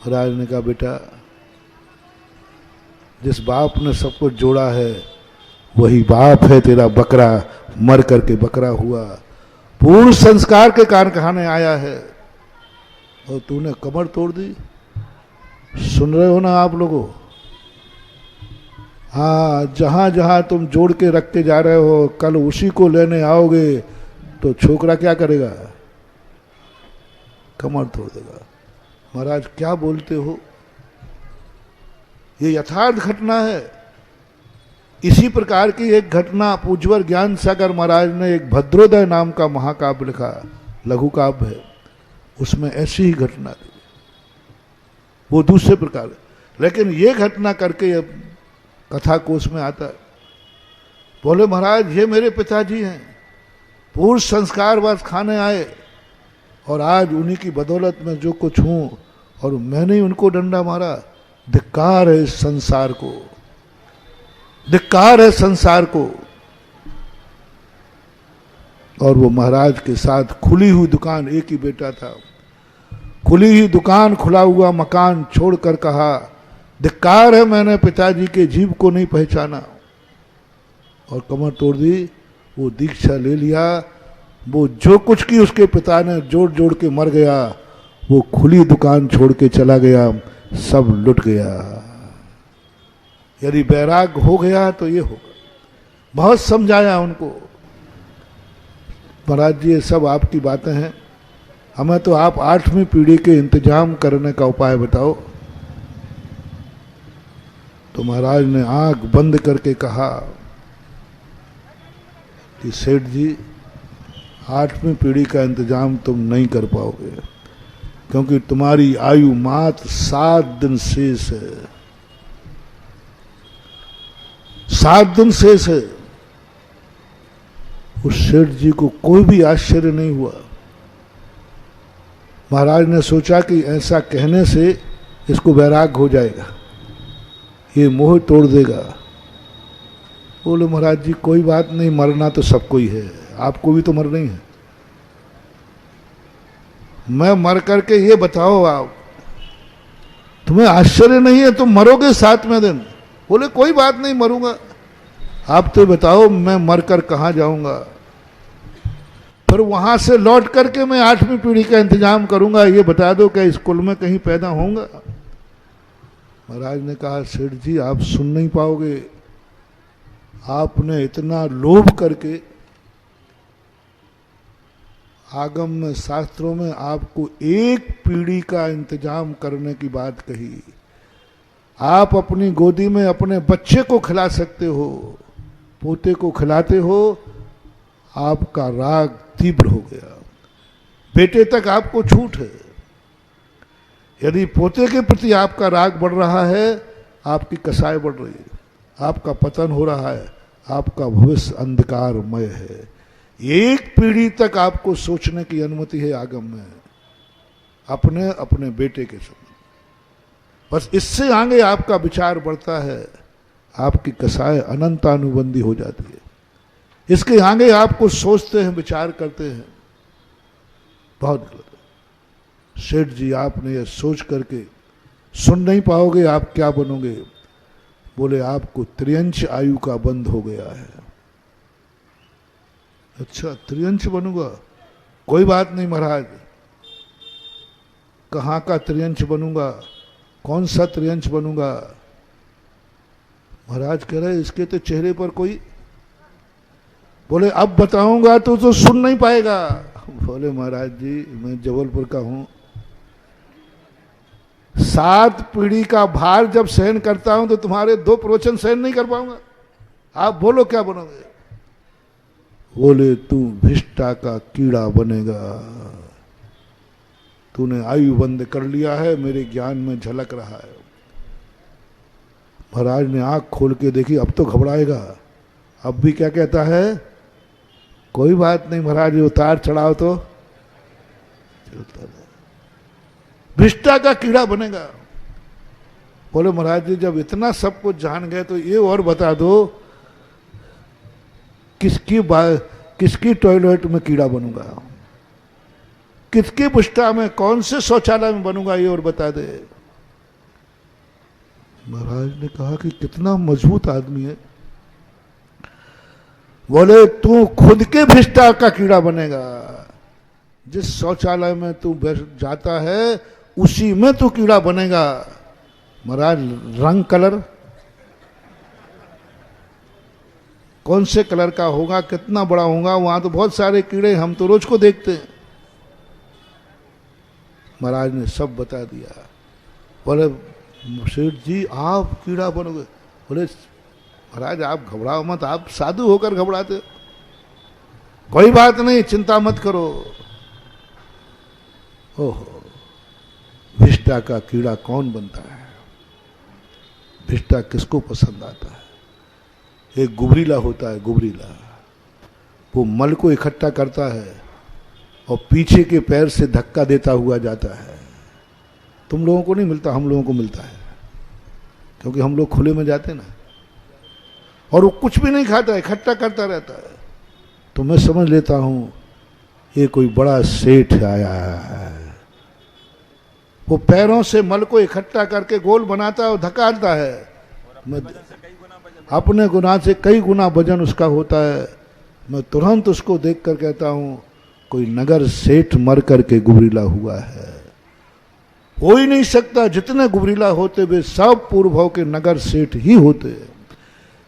S1: महाराज ने कहा बेटा जिस बाप ने सब कुछ जोड़ा है वही बाप है तेरा बकरा मर करके बकरा हुआ, पूर्ण संस्कार के कारण खाने आया है और तूने कमर तोड़ दी। सुन रहे हो ना आप लोगों? हाँ, जहां जहां तुम जोड़ के रख के जा रहे हो, कल उसी को लेने आओगे तो छोकरा क्या करेगा? कमर तोड़ देगा। महाराज क्या बोलते हो? ये यथार्थ घटना है। इसी प्रकार की एक घटना पूज्यवर ज्ञान सागर महाराज ने एक भद्रोदय नाम का महाकाव्य लिखा, लघु काव्य है, उसमें ऐसी ही घटना थी। वो दूसरे प्रकार है, लेकिन ये घटना करके अब कथा कोश में आता है। बोले महाराज ये मेरे पिताजी हैं, पूर्ण संस्कार बस खाने आए और आज उन्हीं की बदौलत में जो कुछ हूं, और मैंने ही उनको डंडा मारा। धिक्कार है इस संसार को, धिक्कार है संसार को। और वो महाराज के साथ खुली हुई दुकान, एक ही बेटा था, खुली हुई दुकान, खुला हुआ मकान छोड़कर कहा धिक्कार है, मैंने पिताजी के जीव को नहीं पहचाना, और कमर तोड़ दी। वो दीक्षा ले लिया। वो जो कुछ की उसके पिता ने जोड़ जोड़ के मर गया, वो खुली दुकान छोड़ के चला गया, सब लुट गया। यदि बैराग हो गया तो ये होगा। बहुत समझाया उनको। महाराज जी ये सब आपकी बातें हैं, हमें तो आप 8वीं पीढ़ी के इंतजाम करने का उपाय बताओ। तो महाराज ने आंख बंद करके कहा कि सेठ जी 8वीं पीढ़ी का इंतजाम तुम नहीं कर पाओगे, क्योंकि तुम्हारी आयु मात्र 7 दिन शेष है, 7 दिन शेष है। उस सेठ जी को कोई भी आश्चर्य नहीं हुआ। महाराज ने सोचा कि ऐसा कहने से इसको वैराग हो जाएगा, ये मोह तोड़ देगा। बोले महाराज जी कोई बात नहीं, मरना तो सबको ही है, आपको भी तो मरना ही है। मैं मर करके ये बताओ आप, तुम्हें आश्चर्य नहीं है तुम मरोगे 7वें दिन? बोले कोई बात नहीं, मरूंगा। आप तो बताओ मैं मर कर कहाँ जाऊंगा? फिर वहां से लौट करके मैं 8वीं पीढ़ी का इंतजाम करूंगा, ये बता दो क्या इस कुल में कहीं पैदा होऊंगा? महाराज ने कहा सेठ जी आप सुन नहीं पाओगे, आपने इतना लोभ करके आगम में शास्त्रों में आपको एक पीढ़ी का इंतजाम करने की बात कही। आप अपनी गोदी में अपने बच्चे को खिला सकते हो, पोते को खिलाते हो, आपका राग तीव्र हो गया, बेटे तक आपको छूट है। यदि पोते के प्रति आपका राग बढ़ रहा है, आपकी कसाई बढ़ रही है, आपका पतन हो रहा है, आपका भविष्य अंधकारमय है। एक पीढ़ी तक आपको सोचने की अनुमति है आगम में, अपने अपने बेटे के संबंध। बस इससे आगे आपका विचार बढ़ता है, आपकी कसाई अनंतानुबंधी हो जाती है। इसके आगे आपको सोचते हैं, विचार करते हैं, बहुत गलत है। सेठ जी, आपने ये सोच करके सुन नहीं पाओगे, आप क्या बनोगे? बोले आपको त्रियंश आयु का बंध हो गया है। अच्छा, त्रियंश बनूंगा? कोई बात नहीं महाराज। कहाँ का त्रियंश बनूंगा? कौन सा त्रियंश बनूंगा? महाराज कह रहे इसके तो चेहरे पर कोई, बोले अब बताऊंगा तो सुन नहीं पाएगा। बोले महाराज जी, मैं जबलपुर का हूं, 7 पीढ़ी का भार जब सहन करता हूं तो तुम्हारे 2 प्रवचन सहन नहीं कर पाऊंगा। आप बोलो क्या बनोगे? बोले तू भिष्टा का कीड़ा बनेगा। तूने आयु बंद कर लिया है, मेरे ज्ञान में झलक रहा है। महाराज ने आंख खोल के देखी, अब तो घबराएगा। अब भी क्या कहता है? कोई बात नहीं महाराज, उतार चढ़ाओ तो चलता रहे। भिष्टा का कीड़ा बनेगा। बोले महाराज जी, जब इतना सब कुछ जान गए तो ये और बता दो, किसकी टॉयलेट में कीड़ा बनूंगा, किसकी पुष्टा में, कौन से शौचालय में बनूंगा, ये और बता दे। महाराज ने कहा कि कितना मजबूत आदमी है। बोले तू खुद के भिष्टा का कीड़ा बनेगा। जिस शौचालय में तू जाता है उसी में तू कीड़ा बनेगा। महाराज, रंग कलर कौन से कलर का होगा, कितना बड़ा होगा, वहां तो बहुत सारे कीड़े, हम तो रोज को देखते हैं। महाराज ने सब बता दिया। बोले सेठ जी, आप कीड़ा बनोगे? बोले महाराज आप घबराओ मत, आप साधु होकर घबराते। कोई बात नहीं, चिंता मत करो। ओहो, भिष्टा का कीड़ा कौन बनता है? भिष्टा किसको पसंद आता है? एक गुबरीला होता है, गुबरीला, वो मल को इकट्ठा करता है और पीछे के पैर से धक्का देता हुआ जाता है। तुम लोगों को नहीं मिलता, हम लोगों को मिलता है, क्योंकि हम लोग खुले में जाते ना। और वो कुछ भी नहीं खाता, इकट्ठा करता रहता है। तो मैं समझ लेता हूं ये कोई बड़ा सेठ आया है। वो पैरों से मल को इकट्ठा करके गोल बनाता है और धक्काता है। अपने गुना से कई गुना वजन उसका होता है। मैं तुरंत उसको देखकर कहता हूं कोई नगर सेठ मर करके गुबरीला हुआ है। हो ही नहीं सकता, जितने गुबरीला होते वे सब पूर्व भाव के नगर सेठ ही होते हैं,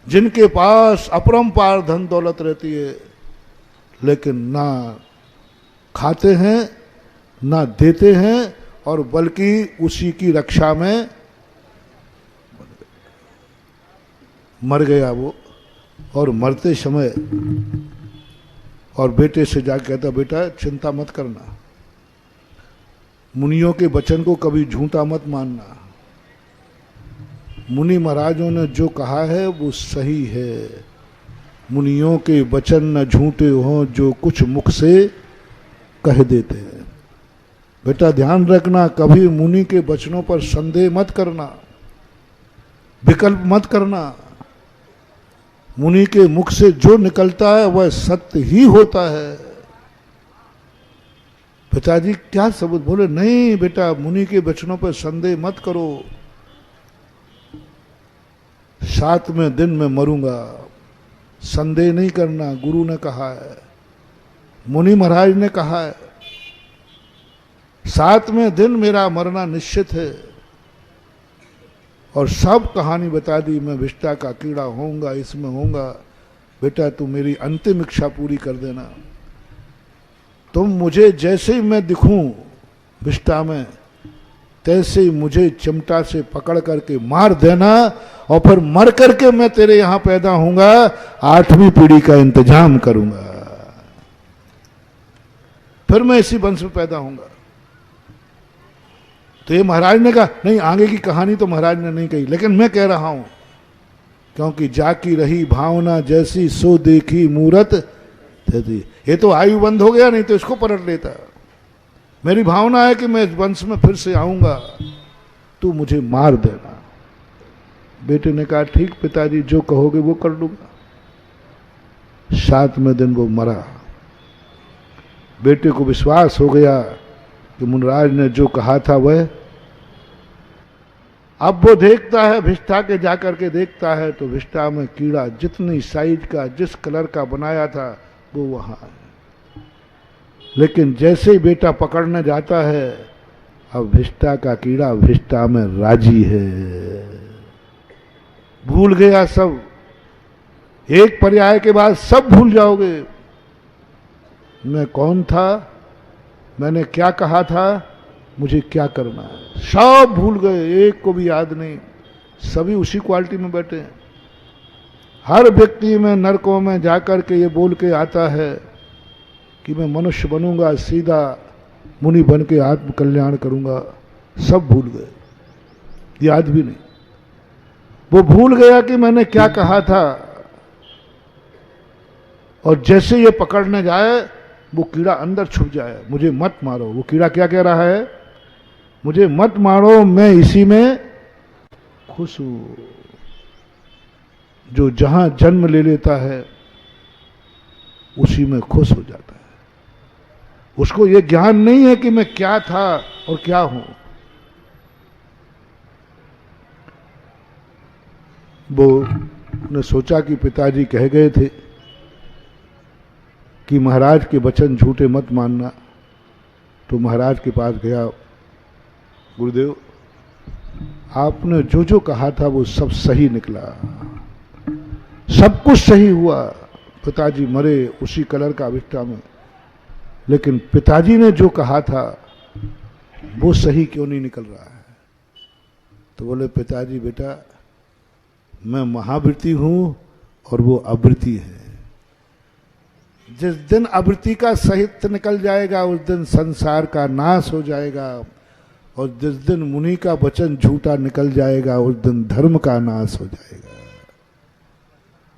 S1: जिनके पास अपरंपार धन दौलत रहती है, लेकिन ना खाते हैं ना देते हैं, और बल्कि उसी की रक्षा में मर गया वो। और मरते समय और बेटे से जाकर कहता, बेटा चिंता मत करना, मुनियों के वचन को कभी झूठा मत मानना। मुनि महाराजों ने जो कहा है वो सही है। मुनियों के वचन न झूठे हों जो कुछ मुख से कह देते हैं। बेटा ध्यान रखना, कभी मुनि के वचनों पर संदेह मत करना, विकल्प मत करना। मुनि के मुख से जो निकलता है वह सत्य ही होता है। पिताजी क्या सबूत? बोले नहीं बेटा, मुनि के वचनों पर संदेह मत करो। 7वें दिन में मरूंगा, संदेह नहीं करना, गुरु ने कहा है, मुनि महाराज ने कहा है। 7वें दिन मेरा मरना निश्चित है। और सब कहानी बता दी, मैं विष्टा का कीड़ा होऊंगा, इसमें होऊंगा। बेटा तू मेरी अंतिम इच्छा पूरी कर देना। तुम मुझे जैसे ही मैं दिखूं विष्टा में, तैसे ही मुझे चिमटा से पकड़ करके मार देना, और फिर मर करके मैं तेरे यहां पैदा होऊंगा, 8वीं पीढ़ी का इंतजाम करूंगा, फिर मैं इसी वंश में पैदा होऊंगा। तो ये महाराज ने कहा नहीं, आगे की कहानी तो महाराज ने नहीं कही, लेकिन मैं कह रहा हूं, क्योंकि जाकी रही भावना जैसी सो देखी मूरत थी। ये तो आयु बंद हो गया, नहीं तो इसको पलट लेता। मेरी भावना है कि मैं इस वंश में फिर से आऊंगा, तू मुझे मार देना। बेटे ने कहा ठीक पिताजी, जो कहोगे वो कर लूंगा। 7वें दिन वो मरा। बेटे को विश्वास हो गया कि मुनिराज ने जो कहा था वह। अब वो देखता है भिष्टा के, जाकर के देखता है तो भिष्टा में कीड़ा जितनी साइज का, जिस कलर का बनाया था वो वहां है। लेकिन जैसे ही बेटा पकड़ने जाता है, अब भिष्टा का कीड़ा भिष्टा में राजी है। भूल गया सब, एक पर्याय के बाद सब भूल जाओगे। मैं कौन था, मैंने क्या कहा था, मुझे क्या करना है, सब भूल गए, एक को भी याद नहीं। सभी उसी क्वालिटी में बैठे हैं। हर व्यक्ति में नरकों में जाकर के ये बोल के आता है कि मैं मनुष्य बनूंगा, सीधा मुनि बन के आत्म कल्याण करूंगा। सब भूल गए, याद भी नहीं। वो भूल गया कि मैंने क्या कहा था। और जैसे ये पकड़ने जाए, वो कीड़ा अंदर छुप जाए, मुझे मत मारो। वो कीड़ा क्या कह रहा है, मुझे मत मारो, मैं इसी में खुश हूं। जो जहां जन्म ले लेता है उसी में खुश हो जाता है। उसको ये ज्ञान नहीं है कि मैं क्या था और क्या हूं। वो ने सोचा कि पिताजी कह गए थे कि महाराज के वचन झूठे मत मानना, तो महाराज के पास गया। गुरुदेव, आपने जो जो कहा था वो सब सही निकला, सब कुछ सही हुआ। पिताजी मरे उसी कलर का अभिष्टा में, लेकिन पिताजी ने जो कहा था वो सही क्यों नहीं निकल रहा है? तो बोले पिताजी बेटा, मैं महावृत्ति हूं और वो आवृत्ति है। जिस दिन आवृत्ति का साहित्य निकल जाएगा उस दिन संसार का नाश हो जाएगा, और जिस दिन मुनि का वचन झूठा निकल जाएगा उस दिन धर्म का नाश हो जाएगा।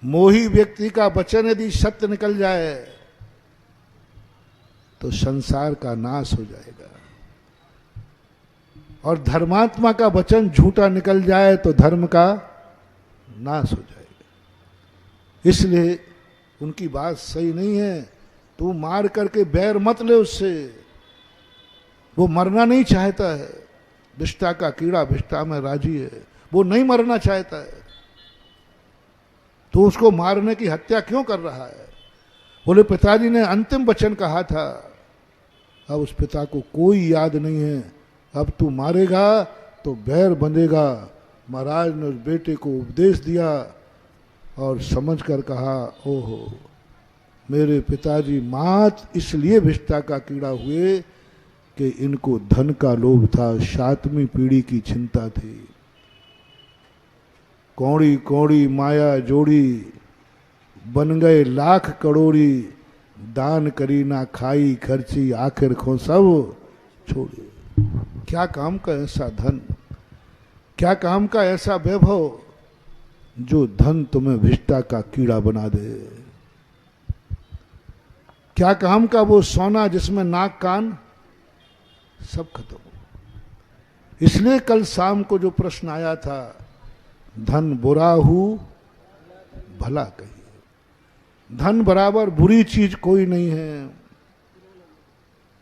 S1: मोही व्यक्ति का वचन यदि सत्य निकल जाए तो संसार का नाश हो जाएगा, और धर्मात्मा का वचन झूठा निकल जाए तो धर्म का नाश हो जाएगा। इसलिए उनकी बात सही नहीं है। तू मार करके बैर मत ले उससे, वो मरना नहीं चाहता है। भिष्टा का कीड़ा भिष्टा में राजी है, वो नहीं मरना चाहता है। तो उसको मारने की हत्या क्यों कर रहा है? बोले पिताजी ने अंतिम वचन कहा था। अब उस पिता को कोई याद नहीं है। अब तू मारेगा तो बैर बंधेगा। महाराज ने उस बेटे को उपदेश दिया और समझ कर कहा, ओहो, मेरे पिताजी मात इसलिए भिष्टा का कीड़ा हुए कि इनको धन का लोभ था, 7वीं पीढ़ी की चिंता थी। कौड़ी कौड़ी माया जोड़ी, बन गए लाख करोड़ी, दान करी ना खाई खर्ची, आखिर खो सब छोड़ी। क्या काम का ऐसा धन, क्या काम का ऐसा वैभव जो धन तुम्हें भिष्टा का कीड़ा बना दे? क्या काम का वो सोना जिसमें नाक कान सब खत्म हो। इसलिए कल शाम को जो प्रश्न आया था, धन बुरा हूं भला कहिए। धन बराबर बुरी चीज कोई नहीं है।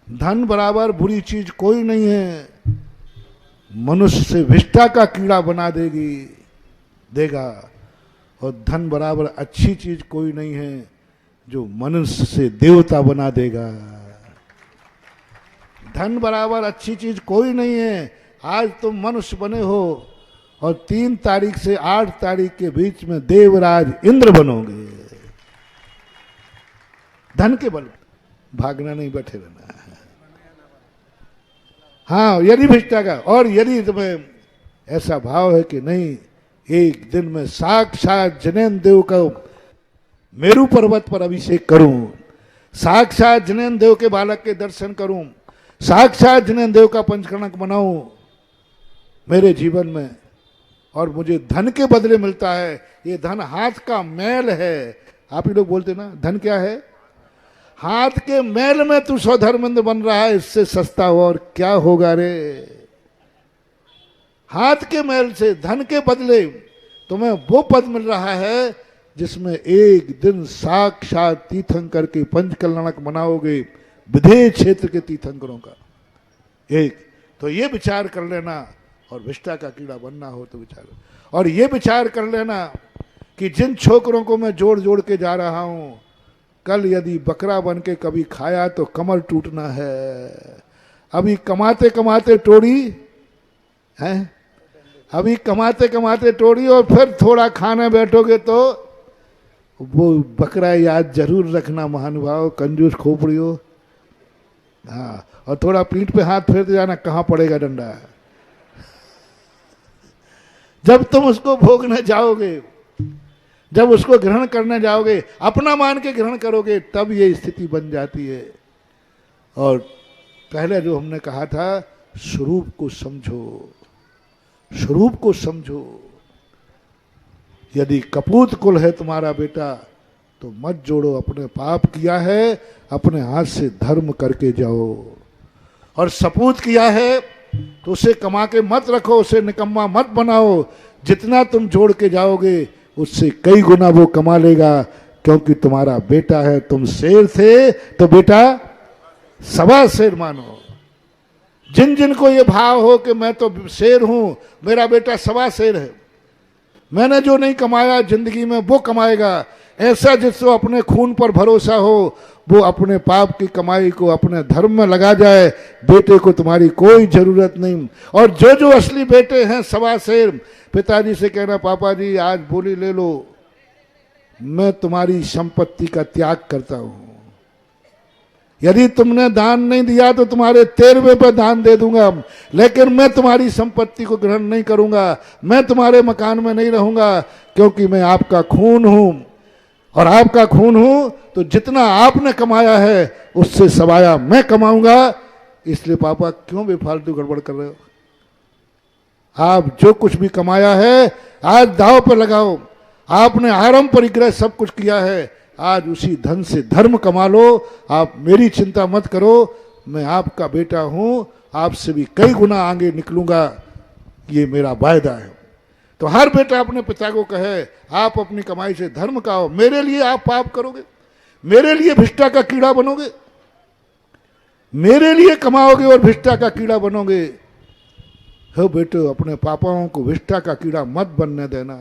S1: धन बराबर बुरी चीज कोई नहीं है। मनुष्य से भिष्टा का कीड़ा बना देगा, और धन बराबर अच्छी चीज कोई नहीं है जो मनुष्य से देवता बना देगा। धन बराबर अच्छी चीज कोई नहीं है। आज तुम मनुष्य बने हो और 3 तारीख से 8 तारीख के बीच में देवराज इंद्र बनोगे। धन के बल भागना नहीं, बैठे रहना है। हाँ, यदि भिष्टा का, और यदि तुम्हें ऐसा भाव है कि नहीं, एक दिन में साक्षात जनेन्द्र देव का मेरू पर्वत पर अभिषेक करूं, साक्षात जनेन्द्र देव के बालक के दर्शन करूं, साक्षात जनेन्द्र देव का पंचकर्णक बनाऊं, मेरे जीवन में और मुझे धन के बदले मिलता है, ये धन हाथ का मैल है। आप ही लोग बोलते ना धन क्या है? हाथ के मैल में तू स्वधर्मंद बन रहा है, इससे सस्ता और क्या होगा रे। हाथ के मैल से धन के बदले तुम्हें वो पद मिल रहा है जिसमें एक दिन साक्षात तीर्थंकर के पंच कल्याणक मनाओगे, विधेय क्षेत्र के तीर्थंकरों का। एक तो ये विचार कर लेना, और विष्टा का कीड़ा बनना हो तो विचार, और ये विचार कर लेना कि जिन छोकरों को मैं जोड़ जोड़ के जा रहा हूं, कल यदि बकरा बन के कभी खाया तो कमर टूटना है। अभी कमाते कमाते टोड़ी है, अभी कमाते कमाते टोड़ी, और फिर थोड़ा खाने बैठोगे तो वो बकरा याद जरूर रखना महानुभाव, कंजूस खोपड़ियों। हाँ, और थोड़ा पीठ पे हाथ फेरते जाना, कहाँ पड़ेगा डंडा। जब तुम उसको भोगने जाओगे, जब उसको ग्रहण करने जाओगे, अपना मान के ग्रहण करोगे, तब ये स्थिति बन जाती है। और पहले जो हमने कहा था, स्वरूप को समझो, स्वरूप को समझो। यदि कपूत कुल है तुम्हारा बेटा तो मत जोड़ो, अपने पाप किया है अपने हाथ से धर्म करके जाओ, और सपूत किया है तो उसे कमा के मत रखो, उसे निकम्मा मत बनाओ। जितना तुम जोड़ के जाओगे उससे कई गुना वो कमा लेगा, क्योंकि तुम्हारा बेटा है। तुम शेर थे तो बेटा सवा शेर मानो। जिन जिन को ये भाव हो कि मैं तो शेर हूं, मेरा बेटा सवा शेर है, मैंने जो नहीं कमाया जिंदगी में वो कमाएगा, ऐसा जिसको अपने खून पर भरोसा हो, वो अपने पाप की कमाई को अपने धर्म में लगा जाए। बेटे को तुम्हारी कोई जरूरत नहीं। और जो जो असली बेटे हैं सवा शेर, पिताजी से कहना, पापा जी आज बोली ले लो, मैं तुम्हारी संपत्ति का त्याग करता हूं। यदि तुमने दान नहीं दिया तो तुम्हारे 13वें पे दान दे दूंगा, लेकिन मैं तुम्हारी संपत्ति को ग्रहण नहीं करूंगा। मैं तुम्हारे मकान में नहीं रहूंगा, क्योंकि मैं आपका खून हूं, और आपका खून हूं तो जितना आपने कमाया है उससे सवाया मैं कमाऊंगा। इसलिए पापा क्यों बेफालतू गड़बड़ कर रहे हो? आप जो कुछ भी कमाया है आज दांव पर लगाओ। आपने आरंभ परिग्रह सब कुछ किया है, आज उसी धन से धर्म कमा लो। आप मेरी चिंता मत करो, मैं आपका बेटा हूं, आपसे भी कई गुना आगे निकलूंगा, ये मेरा वायदा है। तो हर बेटा अपने पिता को कहे, आप अपनी कमाई से धर्म खाओ, मेरे लिए आप पाप करोगे, मेरे लिए भिष्टा का कीड़ा बनोगे, मेरे लिए कमाओगे और भिष्टा का कीड़ा बनोगे। हो बेटो, अपने पापाओं को भिष्टा का कीड़ा मत बनने देना,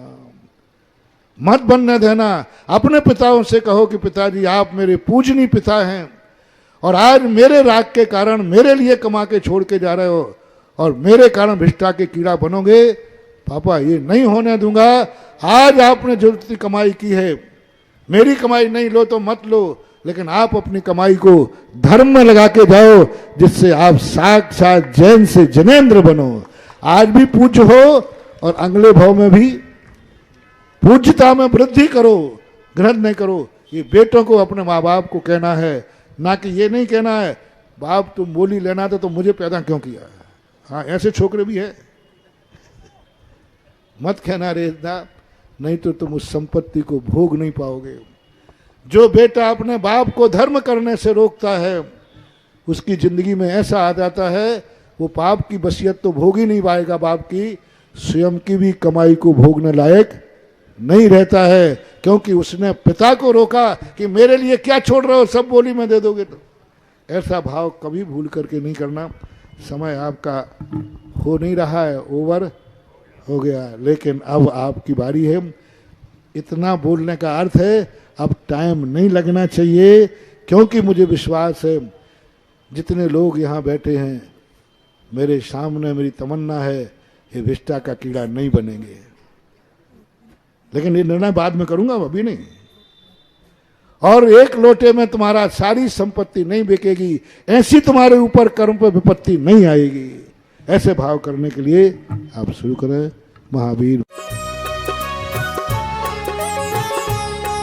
S1: मत बनने देना। अपने पिताओं से कहो कि पिताजी आप मेरे पूजनीय पिता हैं, और आज मेरे राग के कारण मेरे लिए कमा के छोड़ के जा रहे हो, और मेरे कारण भिष्टा के कीड़ा बनोगे। पापा ये नहीं होने दूंगा। आज आपने जो जितनी कमाई की है, मेरी कमाई नहीं लो तो मत लो, लेकिन आप अपनी कमाई को धर्म में लगा के जाओ, जिससे आप साक्षात जैन से जनेन्द्र बनो। आज भी पूज्य हो और अगले भाव में भी पूज्यता में वृद्धि करो, ग्रहण नहीं करो। ये बेटों को अपने माँ बाप को कहना है, ना कि ये नहीं कहना है बाप तुम बोली लेना तो मुझे पैदा क्यों किया। हाँ, ऐसे छोकरे भी है, मत कहना रेदा, नहीं तो तुम उस संपत्ति को भोग नहीं पाओगे। जो बेटा अपने बाप को धर्म करने से रोकता है, उसकी जिंदगी में ऐसा आ जाता है, वो पाप की वसीयत तो भोग ही नहीं पाएगा, बाप की स्वयं की भी कमाई को भोगने लायक नहीं रहता है, क्योंकि उसने पिता को रोका कि मेरे लिए क्या छोड़ रहे हो, सब बोली में दे दोगे। तो ऐसा भाव कभी भूल करके नहीं करना। समय आपका हो नहीं रहा है, ओवर हो गया, लेकिन अब आपकी बारी है। इतना बोलने का अर्थ है अब टाइम नहीं लगना चाहिए, क्योंकि मुझे विश्वास है जितने लोग यहाँ बैठे हैं, मेरे सामने मेरी तमन्ना है ये विष्टा का कीड़ा नहीं बनेंगे। लेकिन ये निर्णय बाद में करूंगा, अभी नहीं। और एक लोटे में तुम्हारा सारी संपत्ति नहीं बिकेगी, ऐसी तुम्हारे ऊपर कर्म पर विपत्ति नहीं आएगी। ऐसे भाव करने के लिए आप शुरू करें। महावीर।